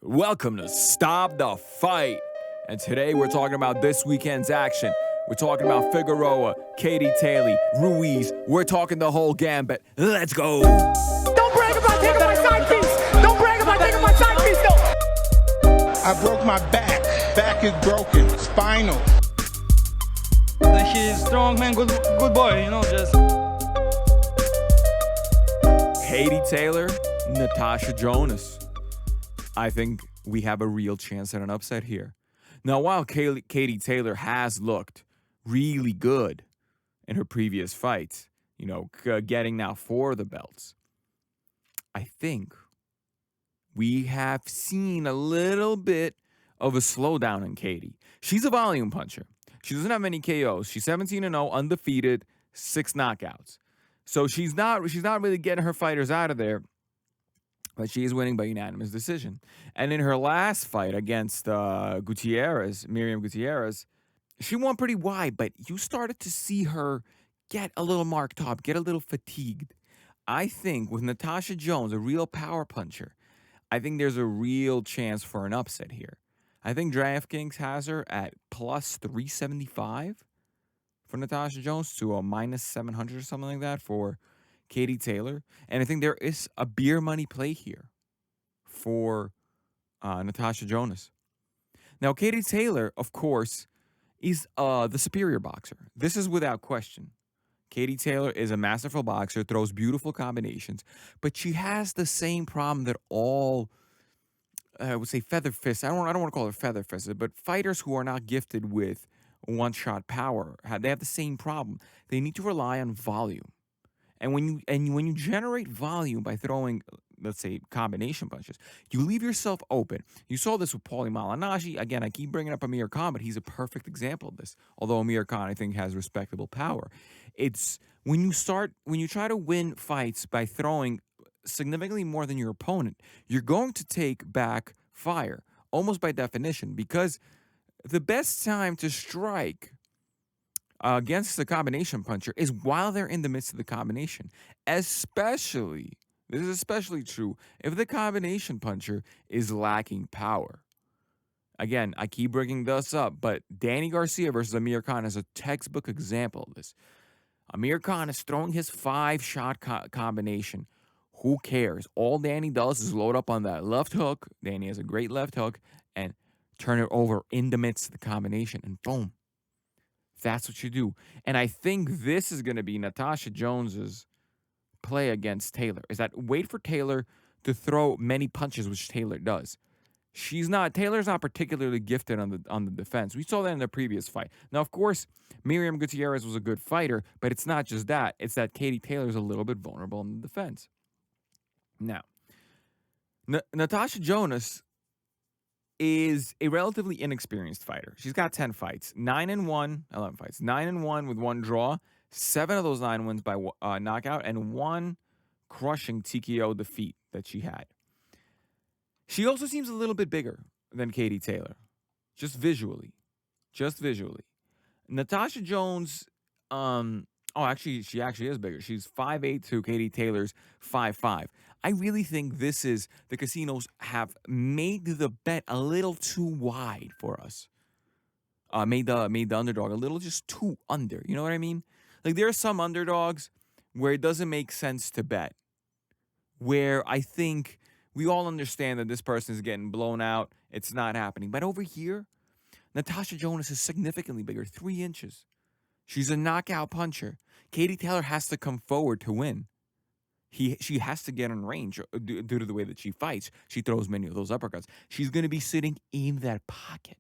Welcome to Stop the Fight. And today we're talking about this weekend's action. We're talking about Figueroa, Katie Taylor-Ruiz. We're talking the whole gambit. Let's go. Don't brag about taking my side piece. Don't brag about taking my side piece, no. I broke my back. Back is broken. Spinal. He's strong, man. Good boy. Just. Katie Taylor, Natasha Jonas. I think we have a real chance at an upset here. Now, while Katie Taylor has looked really good in her previous fights, getting now 4 of the belts, I think we have seen a little bit of a slowdown in Katie. She's a volume puncher. She doesn't have many KOs. She's 17-0, undefeated, 6 knockouts. So she's not really getting her fighters out of there. But she is winning by unanimous decision. And in her last fight against Miriam Gutierrez, she won pretty wide, but you started to see her get a little marked up, get a little fatigued. I think with Natasha Jonas, a real power puncher, I think there's a real chance for an upset here. I think DraftKings has her at plus 375 for Natasha Jonas to a minus 700 or something like that for Katie Taylor. And I think there is a beer money play here for Natasha Jonas. Now, Katie Taylor, of course, is the superior boxer. This is without question. Katie Taylor is a masterful boxer, throws beautiful combinations, but she has the same problem that all, I would say, feather fists. I don't want to call her feather fisted, but fighters who are not gifted with one-shot power, they have the same problem. They need to rely on volume. And when you generate volume by throwing, let's say, combination punches, you leave yourself open. You saw this with Paulie Malignaggi. Again, I keep bringing up Amir Khan, but he's a perfect example of this. Although Amir Khan, I think, has respectable power. It's when you try to win fights by throwing significantly more than your opponent, you're going to take back fire, almost by definition, because the best time to strike against the combination puncher is while they're in the midst of the combination. This is especially true if the combination puncher is lacking power. Again, I keep bringing this up, but Dani Garcia versus Amir Khan is a textbook example of this. Amir Khan is throwing his 5-shot combination. Who cares? All Dani does is load up on that left hook. Dani has a great left hook, and turn it over in the midst of the combination, and boom. That's what you do. And I think this is going to be Natasha Jones's play against Taylor, is that wait for Taylor to throw many punches, which Taylor does. Taylor's not particularly gifted on the defense. We saw that in the previous fight. Now, of course, Miriam Gutierrez was a good fighter, but it's not just that. It's that Katie Taylor's a little bit vulnerable in the defense. Now, Natasha Jonas is a relatively inexperienced fighter. She's got 10 fights, 11 fights, 9-1 with 1 draw, 7 of those 9 wins by knockout, and 1 crushing TKO defeat that she had. She also seems a little bit bigger than Katie Taylor, just visually. Natasha Jonas, she actually is bigger. She's 5'8" to Katie Taylor's 5'5". I really think this is the casinos have made the bet a little too wide for us. Made the underdog a little just too under. You know what I mean? Like there are some underdogs where it doesn't make sense to bet. Where I think we all understand that this person is getting blown out. It's not happening. But over here, Natasha Jonas is significantly bigger, 3 inches. She's a knockout puncher. Katie Taylor has to come forward to win. She has to get in range due to the way that she fights. She throws many of those uppercuts. She's going to be sitting in that pocket.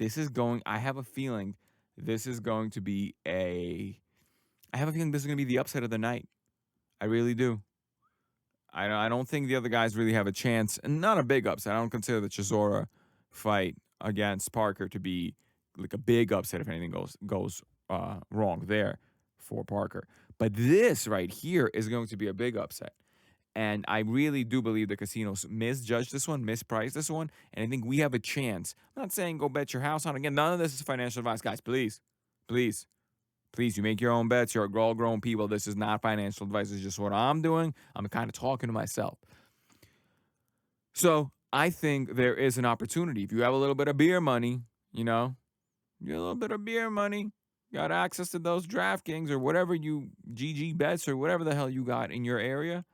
I have a feeling this is going to be the upset of the night. I really do. I don't think the other guys really have a chance. And not a big upset. I don't consider the Chisora fight against Parker to be like a big upset if anything goes wrong there for Parker. But this right here is going to be a big upset. And I really do believe the casinos misjudged this one, mispriced this one. And I think we have a chance. I'm not saying go bet your house on it. Again, none of this is financial advice. Guys, please, you make your own bets. You're all grown people. This is not financial advice. It's just what I'm doing. I'm kind of talking to myself. So I think there is an opportunity. If you have a little bit of beer money, you know, you have a little bit of beer money, got access to those DraftKings or whatever you, GG bets or whatever the hell you got in your area,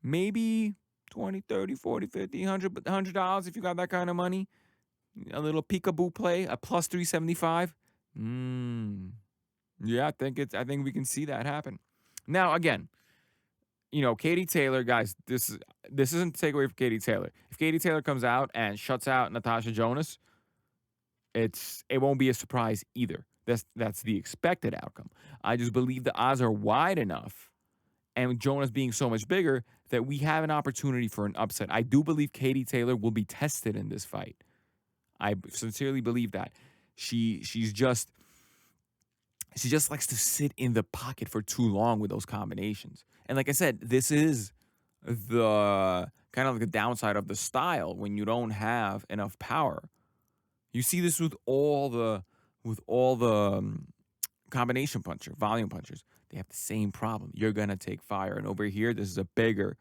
maybe 20, 30, 40, 50, $100 if you got that kind of money, a little peekaboo play, a plus 375. Yeah, I think we can see that happen. Now, again, you know, Katie Taylor, guys, this isn't to take away from Katie Taylor. If Katie Taylor comes out and shuts out Natasha-Jonas, it won't be a surprise either. That's the expected outcome. I just believe the odds are wide enough, and with Jonas being so much bigger, that we have an opportunity for an upset. I do believe Katie Taylor will be tested in this fight. I sincerely believe that. She just likes to sit in the pocket for too long with those combinations. And like I said, this is the kind of like the downside of the style when you don't have enough power. You see this with all the combination volume punchers. They have the same problem. You're gonna take fire, and over here, this is a bigger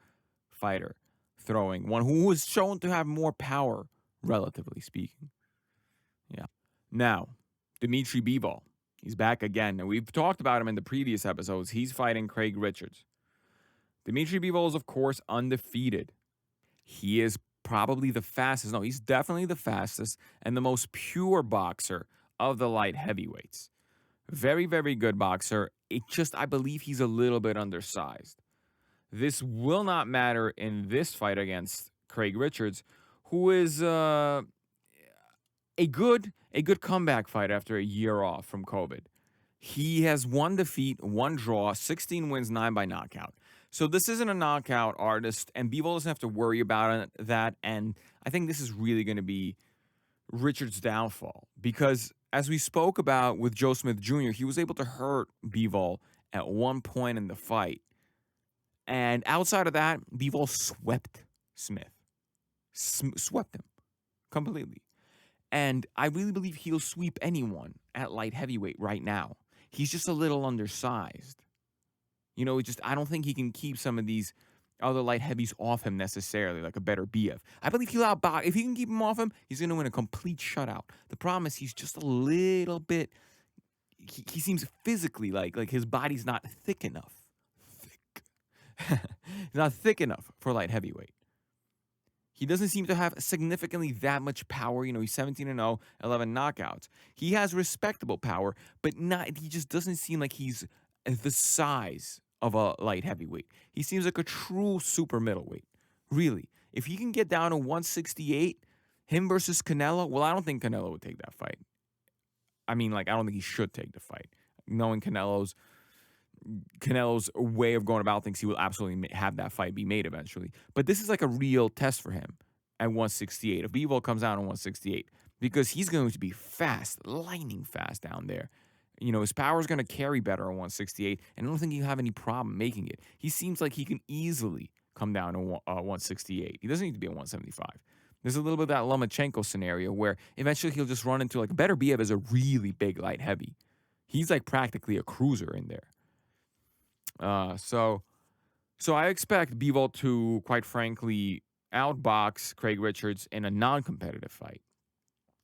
fighter throwing one who was shown to have more power, relatively speaking. Yeah. Now, Dimitri Bivol. He's back again, and we've talked about him in the previous episodes. He's fighting Craig Richards. Dimitri Bivol is, of course, undefeated. He is probably the fastest. No, he's definitely the fastest and the most pure boxer of the light heavyweights. Very, very good boxer. I believe he's a little bit undersized. This will not matter in this fight against Craig Richards, who is a good comeback fight after a year off from COVID. He has 1 defeat, 1 draw, 16 wins, 9 by knockout. So this isn't a knockout artist, and Bivol doesn't have to worry about that. And I think this is really going to be Richards' downfall, because as we spoke about with Joe Smith Jr., he was able to hurt Bivol at one point in the fight. And outside of that, Bivol swept Smith. Swept him completely. And I really believe he'll sweep anyone at light heavyweight right now. He's just a little undersized. You know, I don't think he can keep some of these other light heavies off him necessarily, like a better BF. I believe he'll outbox. If he can keep him off him, he's going to win a complete shutout. The problem is he's just a little bit, he seems physically like his body's not thick enough. He's not thick enough for light heavyweight. He doesn't seem to have significantly that much power. You know, he's 17-0, 11 knockouts. He has respectable power, but he just doesn't seem like he's the size of a light heavyweight. He seems like a true super middleweight. Really. If he can get down to 168, him versus Canelo, well, I don't think Canelo would take that fight. I mean, I don't think he should take the fight. Knowing Canelo's way of going about things, he will absolutely have that fight be made eventually. But this is like a real test for him at 168. If Bivol comes out at 168, because he's going to be fast, lightning fast down there. You know, his power is going to carry better at 168, and I don't think he'll have any problem making it. He seems like he can easily come down to 168. He doesn't need to be at 175. There's a little bit of that Lomachenko scenario where eventually he'll just run into a better Biev as a really big light heavy. He's practically a cruiser in there. So I expect Bivol to, quite frankly, outbox Craig Richards in a non-competitive fight.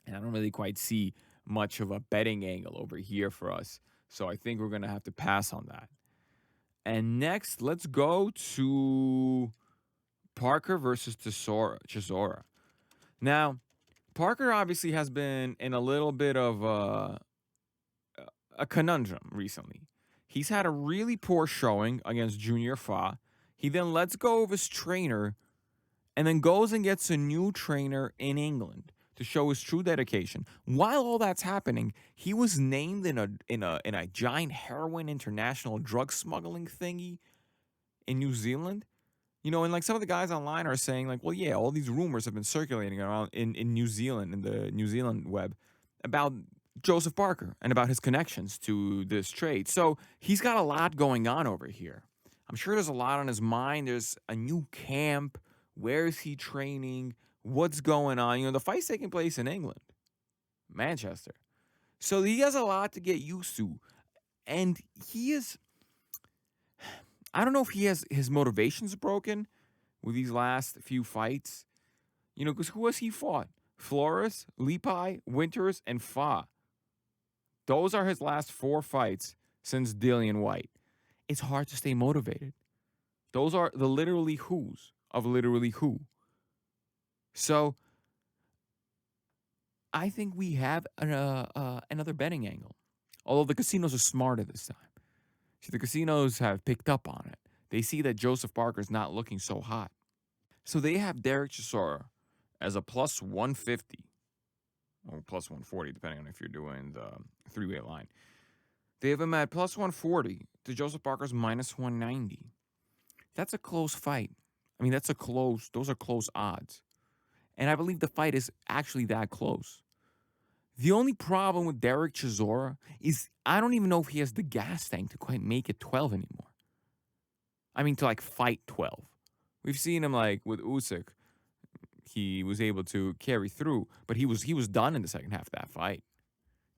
And I don't really quite see much of a betting angle over here for us. So I think we're going to have to pass on that. And next, let's go to Parker versus Chisora. Now, Parker obviously has been in a little bit of a conundrum recently. He's had a really poor showing against Junior Fa. He then lets go of his trainer and then goes and gets a new trainer in England to show his true dedication. While all that's happening, he was named in a giant heroin international drug smuggling thingy in New Zealand. You know, and some of the guys online are saying well, yeah, all these rumors have been circulating around in New Zealand, in the New Zealand web, about Joseph Parker and about his connections to this trade. So he's got a lot going on over here. I'm sure there's a lot on his mind. There's a new camp. Where is he training? What's going on? You know, the fight's taking place in England, Manchester. So he has a lot to get used to. And I don't know if he has his motivations broken with these last few fights. Because who has he fought? Flores, Lepi, Winters, and Fa. Those are his last 4 fights since Dillian White. It's hard to stay motivated. Those are the literally who's of literally who. So I think we have another betting angle. Although the casinos are smarter this time. See, the casinos have picked up on it. They see that Joseph Parker's not looking so hot. So they have Derek Chisora as a plus 150. Or plus 140, depending on if you're doing the 3-way line. They have him at plus 140 to Joseph Parker's minus 190. That's a close fight. I mean, those are close odds. And I believe the fight is actually that close. The only problem with Derek Chisora is I don't even know if he has the gas tank to quite make it 12 anymore. I mean, to like fight 12. We've seen him like with Usyk. He was able to carry through, but he was done in the second half of that fight.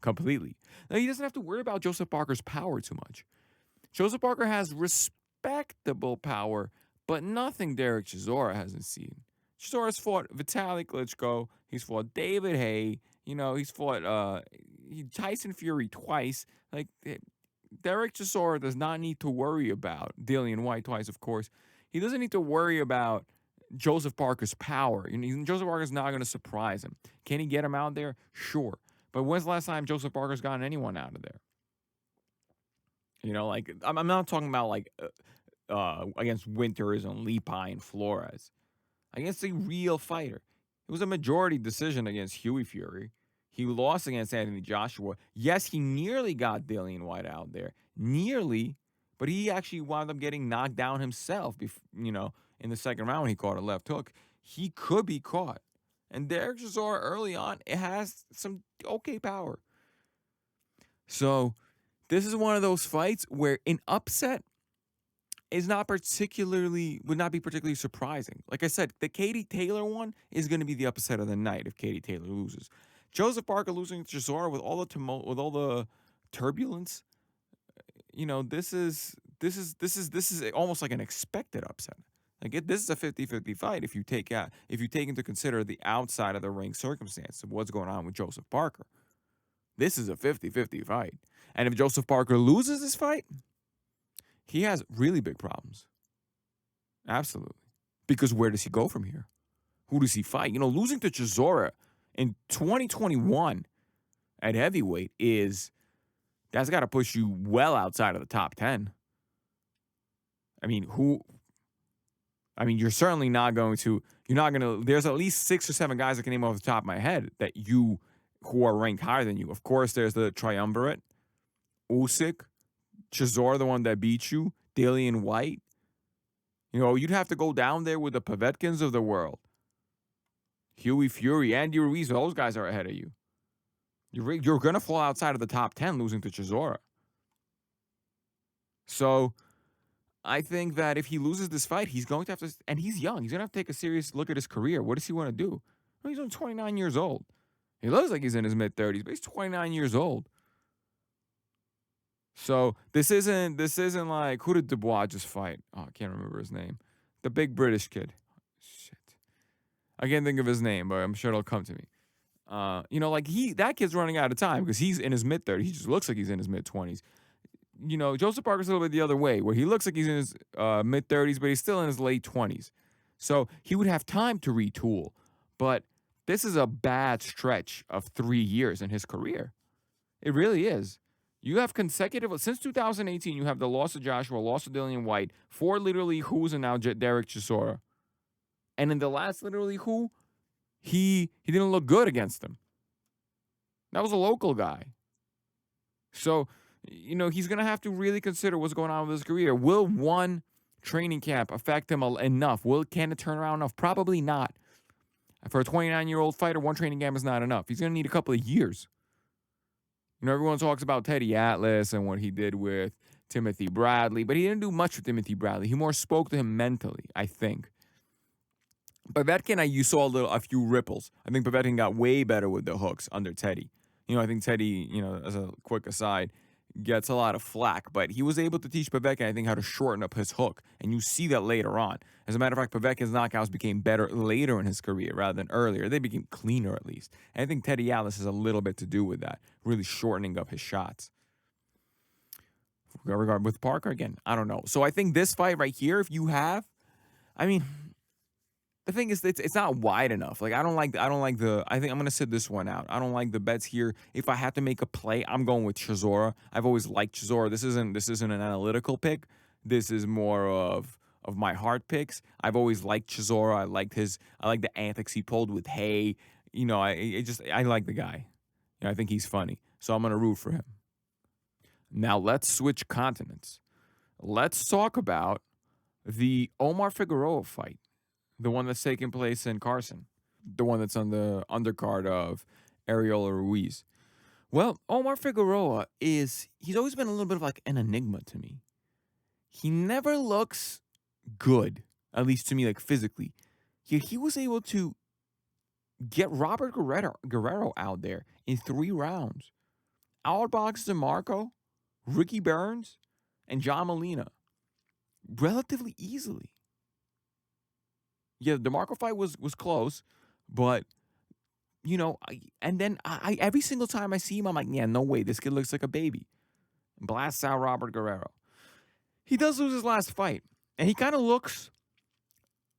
Completely. Now, he doesn't have to worry about Joseph Parker's power too much. Joseph Parker has respectable power, but nothing Derek Chisora hasn't seen. Chisora's fought Vitaly Klitschko. He's fought David Haye. He's fought Tyson Fury twice. Like, Derek Chisora does not need to worry about Dillian White twice, of course. He doesn't need to worry about Joseph Parker's power. Joseph Parker's not going to surprise him. Can he get him out there? Sure. But when's the last time Joseph Parker's gotten anyone out of there? I'm not talking about against Winters and Lepi and Flores. Against a real fighter. It was a majority decision against Huey Fury. He lost against Anthony Joshua. Yes, he nearly got Dillian White out there. Nearly. But he actually wound up getting knocked down himself, in the second round when he caught a left hook. He could be caught. And Derek Chisora early on, it has some okay power. So this is one of those fights where an upset would not be particularly surprising. Like I said, the Katie Taylor one is going to be the upset of the night if Katie Taylor loses. Joseph Parker losing to Chisora with all the turbulence, this is almost like an expected upset. This is a 50-50 fight if you take into consider the outside of the ring circumstance of what's going on with Joseph Parker. This is a 50-50 fight. And if Joseph Parker loses this fight, he has really big problems. Absolutely. Because where does he go from here? Who does he fight? Losing to Trezora in 2021 at heavyweight that's got to push you well outside of the top 10. You're certainly not going to, there's at least 6 or 7 guys I can name off the top of my head who are ranked higher than you. Of course, there's the triumvirate, Usyk, Chisora, the one that beat you, Dillian White. You'd have to go down there with the Povetkins of the world. Huey Fury, Andy Ruiz, those guys are ahead of you. You're going to fall outside of the top 10 losing to Trezora. So I think that if he loses this fight, he's going to have to, and he's young, he's going to have to take a serious look at his career. What does he want to do? Well, he's only 29 years old. He looks like he's in his mid-30s, but he's 29 years old. So this isn't like, who did Dubois just fight? Oh, I can't remember his name. The big British kid. Shit. I can't think of his name, but I'm sure it'll come to me. That kid's running out of time because he's in his mid-30s. He just looks like he's in his mid-20s. Joseph Parker's a little bit the other way, where he looks like he's in his mid-30s, but he's still in his late 20s. So he would have time to retool. But this is a bad stretch of 3 years in his career. It really is. You have since 2018, you have the loss of Joshua, loss of Dillian White, 4 literally who's, and now Derek Chisora. And in the last literally who, he didn't look good against him. That was a local guy. So, he's going to have to really consider what's going on with his career. Will one training camp affect him enough? Can it turn around enough? Probably not. For a 29-year-old fighter, one training camp is not enough. He's going to need a couple of years. Everyone talks about Teddy Atlas and what he did with Timothy Bradley, but he didn't do much with Timothy Bradley. He more spoke to him mentally, I think. Povetkin, you saw a few ripples. I think Povetkin got way better with the hooks under Teddy. I think Teddy, as a quick aside, gets a lot of flack, but he was able to teach Povetkin, I think, how to shorten up his hook, and you see that later on. As a matter of fact, Povetkin's knockouts became better later in his career rather than earlier. They became cleaner, at least. And I think Teddy Atlas has a little bit to do with that, really shortening up his shots. Regard with Parker, again, I don't know. So I think this fight right here, if you have, I mean, the thing is, it's not wide enough. Like I think I'm gonna sit this one out. I don't like the bets here. If I have to make a play, I'm going with Trezora. I've always liked Trezora. This isn't an analytical pick. This is more of my heart picks. I've always liked Trezora. I like the antics he pulled with Hay. You know, I like the guy. You know, I think he's funny. So I'm gonna root for him. Now let's switch continents. Let's talk about the Omar Figueroa fight. The one that's taking place in Carson. The one that's on the undercard of Arreola-Ruiz. Well, Omar Figueroa he's always been a little bit of like an enigma to me. He never looks good, at least to me, like physically. Yet he was able to get Robert Guerrero out there in 3 rounds. Outboxed DeMarco, Ricky Burns, and John Molina relatively easily. Yeah, the DeMarco fight was close, but, you know, I every single time I see him, I'm like, yeah, no way, this kid looks like a baby. Blasts out Robert Guerrero. He does lose his last fight, and he kind of looks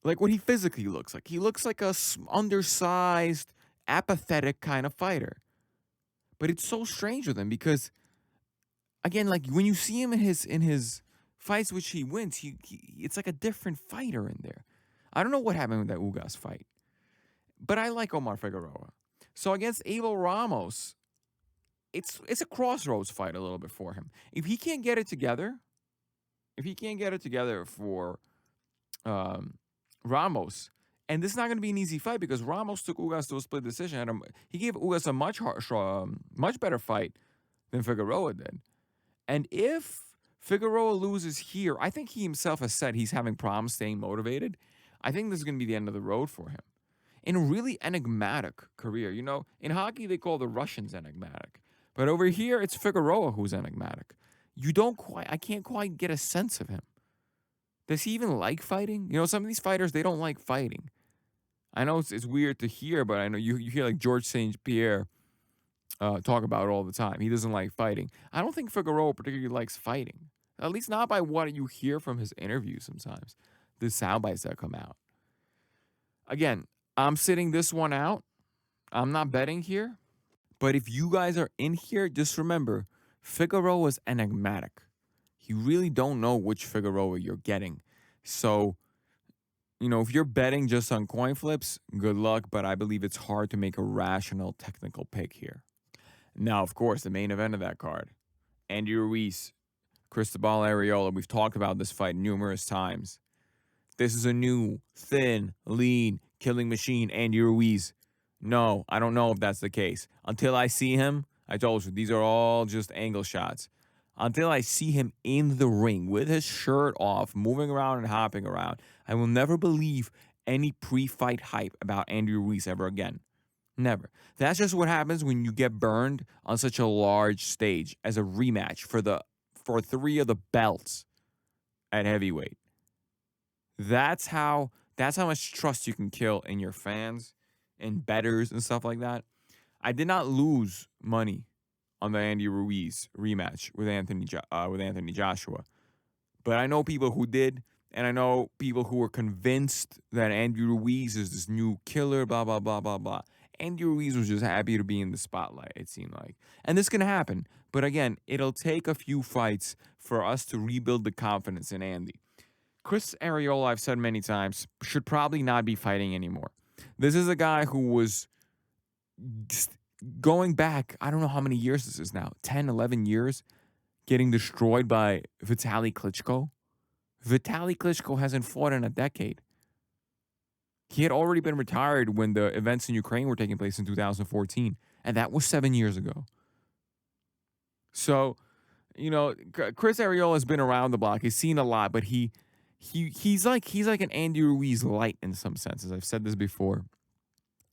like what he physically looks like. He looks like a undersized, apathetic kind of fighter. But it's so strange with him because, again, like when you see him in his fights which he wins, it's like a different fighter in there. I don't know what happened with that Ugas fight, but I like Omar Figueroa. So against Abel Ramos, it's a crossroads fight a little bit for him. If he can't get it together for Ramos, and this is not going to be an easy fight because Ramos took Ugas to a split decision. And he gave Ugas a much better fight than Figueroa did. And if Figueroa loses here, I think he himself has said he's having problems staying motivated. I think this is going to be the end of the road for him. In a really enigmatic career. You know, in hockey, they call the Russians enigmatic. But over here, it's Figueroa who's enigmatic. I can't quite get a sense of him. Does he even like fighting? You know, some of these fighters, they don't like fighting. I know it's weird to hear, but I know you hear like George St. Pierre talk about it all the time. He doesn't like fighting. I don't think Figueroa particularly likes fighting. At least not by what you hear from his interviews sometimes. The sound bites that come out. Again, I'm sitting this one out. I'm not betting here. But if you guys are in here, just remember, Figueroa is enigmatic. You really don't know which Figueroa you're getting. So, you know, if you're betting just on coin flips, good luck. But I believe it's hard to make a rational technical pick here. Now, of course, the main event of that card. Andy Ruiz, Cristobal Arreola. We've talked about this fight numerous times. This is a new, thin, lean, killing machine, Andy Ruiz. No, I don't know if that's the case. Until I see him, I told you, these are all just angle shots. Until I see him in the ring with his shirt off, moving around and hopping around, I will never believe any pre-fight hype about Andy Ruiz ever again. Never. That's just what happens when you get burned on such a large stage as a rematch for 3 of the belts at heavyweight. That's how much trust you can kill in your fans and bettors and stuff like that. I did not lose money on the Andy Ruiz rematch with Anthony Joshua, but I know people who did, and I know people who were convinced that Andy Ruiz is this new killer, blah, blah, blah, blah, blah. Andy Ruiz was just happy to be in the spotlight, it seemed like. And this can happen. But again, it'll take a few fights for us to rebuild the confidence in Andy. Chris Arreola, I've said many times, should probably not be fighting anymore. This is a guy who was going back, I don't know how many years this is now, 10, 11 years, getting destroyed by Vitaly Klitschko. Vitaly Klitschko hasn't fought in a decade. He had already been retired when the events in Ukraine were taking place in 2014, and that was 7 years ago. So, you know, Chris Arreola has been around the block. He's seen a lot, but he's like an Andy Ruiz light in some senses. I've said this before.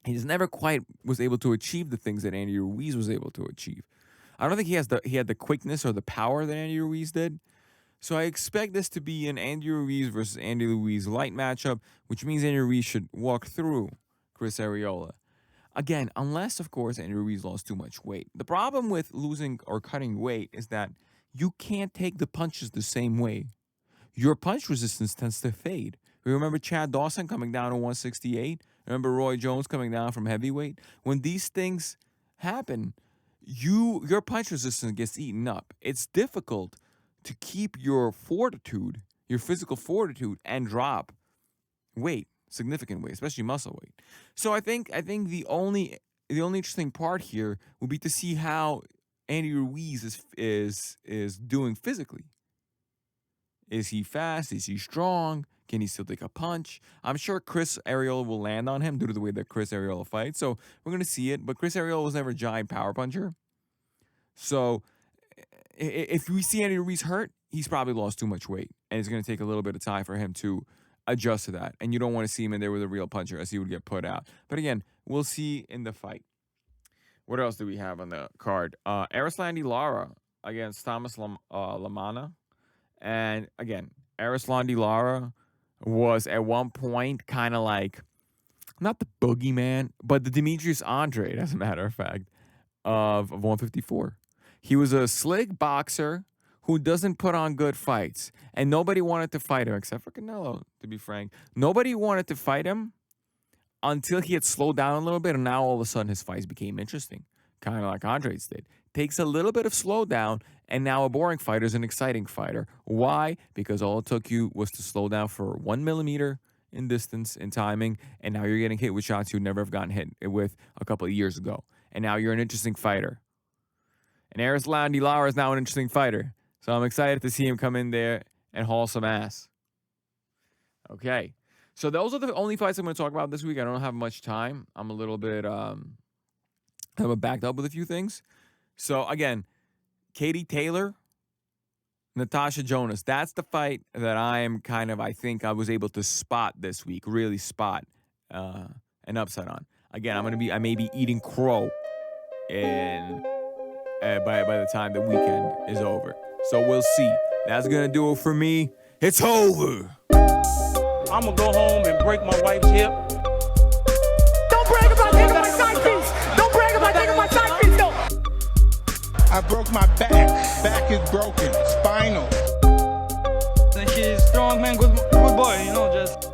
He just never quite was able to achieve the things that Andy Ruiz was able to achieve. I don't think he had the quickness or the power that Andy Ruiz did. So I expect this to be an Andy Ruiz versus Andy Ruiz light matchup, which means Andy Ruiz should walk through Chris Arreola. Again, unless, of course, Andy Ruiz lost too much weight. The problem with losing or cutting weight is that you can't take the punches the same way. Your punch resistance tends to fade. Remember Chad Dawson coming down to 168? Remember Roy Jones coming down from heavyweight? When these things happen, your punch resistance gets eaten up. It's difficult to keep your fortitude, your physical fortitude, and drop weight, significant weight, especially muscle weight. So I think the only interesting part here will be to see how Andy Ruiz is doing physically. Is he fast? Is he strong? Can he still take a punch? I'm sure Chris Arreola will land on him due to the way that Chris Arreola fights. So we're going to see it. But Chris Arreola was never a giant power puncher. So if we see Andy Ruiz hurt, he's probably lost too much weight. And it's going to take a little bit of time for him to adjust to that. And you don't want to see him in there with a real puncher as he would get put out. But again, we'll see in the fight. What else do we have on the card? Ariel Lara against Thomas Lamana. And again, Ariel Lara was at one point kind of like, not the boogeyman, but the Demetrius Andrade, as a matter of fact, of 154. He was a slick boxer who doesn't put on good fights. And nobody wanted to fight him, except for Canelo, to be frank. Nobody wanted to fight him until he had slowed down a little bit, and now all of a sudden his fights became interesting, kind of like Andrade's did. Takes a little bit of slowdown, and now a boring fighter is an exciting fighter. Why? Because all it took you was to slow down for 1 millimeter in distance, in timing, and now you're getting hit with shots you'd never have gotten hit with a couple of years ago. And now you're an interesting fighter. And Ariel Lara is now an interesting fighter. So I'm excited to see him come in there and haul some ass. Okay. So those are the only fights I'm going to talk about this week. I don't have much time. I'm a little bit I'm backed up with a few things. So again, Katie Taylor, Natasha Jonas. That's the fight that I think I was able to spot this week. Really spot an upset on. Again, I may be eating crow by the time the weekend is over. So we'll see. That's going to do it for me. It's over. I'm going to go home and break my wife's hip. Don't brag about taking my side piece. Don't brag about taking my side piece, no. I broke my back. Back is broken. Spinal. And she's strong, man. Good boy, just.